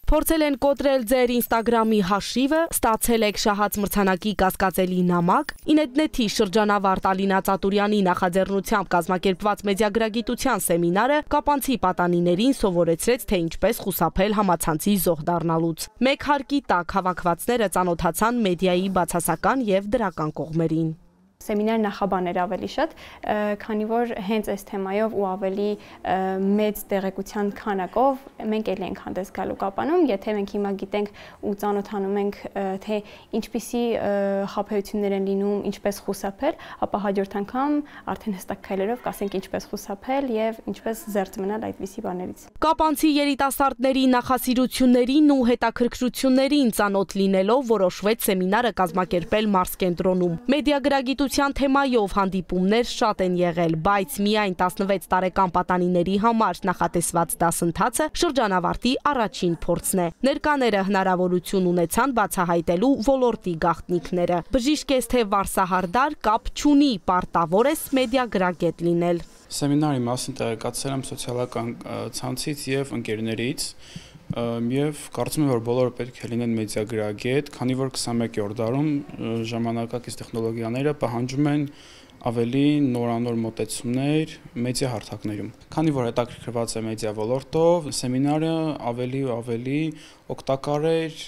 Փորձել են կոտրել ձեր Instagram-ի հաշիվը, ստացել եք շահած մրցանակի կասկածելի նամակ, Ինետնեթի շրջանավարտ Ալինա Ծատուրյանի նախաձեռնությամբ կազմակերպված մեդիագրագիտության սեմինարը կապանցի պատանիներին սովորեցրեց, թե ինչպես խուսափել համացանցի զոհ դառնալուց։ Մեկ հարկի տակ հավաքվածները ծանոթացան մեդիայի բացասական եւ դրական կողմերին։ Սեմինար նախաբաներ ավելի շատ, քանի որ հենց այս թեմայով ու ավելի մեծ տեղեկության քանակով մենք էլ ենք հանդես գալու կապանում, եթե մենք հիմա գիտենք ու ծանոթանում ենք, թե ինչպիսի խաբեություններ են լինում, ինչպես խուսափել, ապա հաջորդ անգամ արդեն հստակ քայլերով կասենք ինչպես խուսափել եւ ինչպես զերծ մնալ այդպիսի բաներից։ Կապանցի երիտասարդների նախասիրություններին ու հետաքրքրություններին ծանոթ լինելով որոշվեց սեմինարը կազմակերպել Մարզկենտրոնում։ Մեդիագրագիտության թեմայով հանդիպումներ շատ են եղել, բայց միայն 16 տարեկան պատանիների համար նախատեսված դասընթացը շրջանավարտի առաջին փորձն է։ Ներկաները հնարավորություն ունեցան բացահայտելու ոլորտի գաղտնիքները։ Բժիշկ թե վարսահարդար կապ չունի, պարտավոր ես մեդիագրագետ լինել։ Սեմինարի մասին տեղեկացել եմ սոցիալական ցանցից եւ ընկերներից եւ կարծում եմ, որ բոլորը պետք է լինեն մեդիագրագետ, քանի որ 21-րդ դարում ժամանակակից տեխնոլոգիաները պահանջում են ավելի նորանոր մոտեցումներ մեդիա հարթակներում։ Քանի որ հետաքրքրված է մեդիա ոլորտով, սեմինարը ավելի ու ավելի օգտակար էր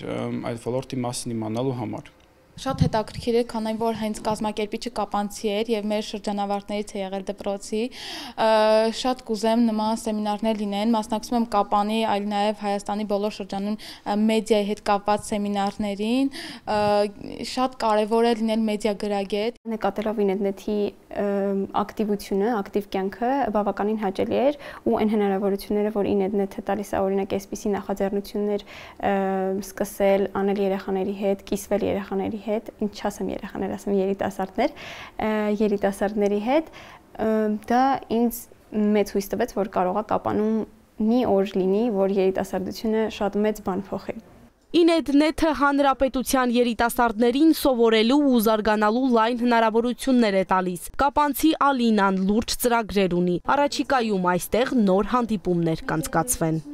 այդ ոլորտի մասին իմանալու համար։ Շատ հետաքրքիր է, քանի որ հենց կազմակերպիչը կապանցի էր եւ մեր շրջանավարտներից է եղել դպրոցի, շատ կուզեմ նման սեմինարներ լինեն, մասնակցում եմ Կապանի, այլ նաեւ Հայաստանի բոլոր շրջանում մեդիայի հետ կապված սեմինարներին, շատ կարեւոր է լինել մեդիագրագետ։ Նկատելով Ինետնեթի ակտիվությունը, ակտիվ կյանքը բավականին հաճելի էր ու այն հնարավորությունները, որ Ինետնեթը տալիս է, օրինակ այսպիսի նախաձեռնություններ սկսել անել երեխաների հետ, կիսվել երեխաների հետ, ինչ չասեմ երեխաներ, ասեմ երիտասարդների հետ, դա ինձ մեծ հույս տվեց, որ կարող է Կապանում մի օր լինի, որ երիտասարդությունը շատ մեծ բան փոխի։ Ինետնեթը հանրապետության երիտասարդներին սովորելու ու զարգանալու լայն հնարավորություններ է տալիս։ Կապանցի Ալինան լուրջ ծրագրեր ունի։ Առաջիկայում այստեղ նոր հանդիպումներ կանցկացվեն։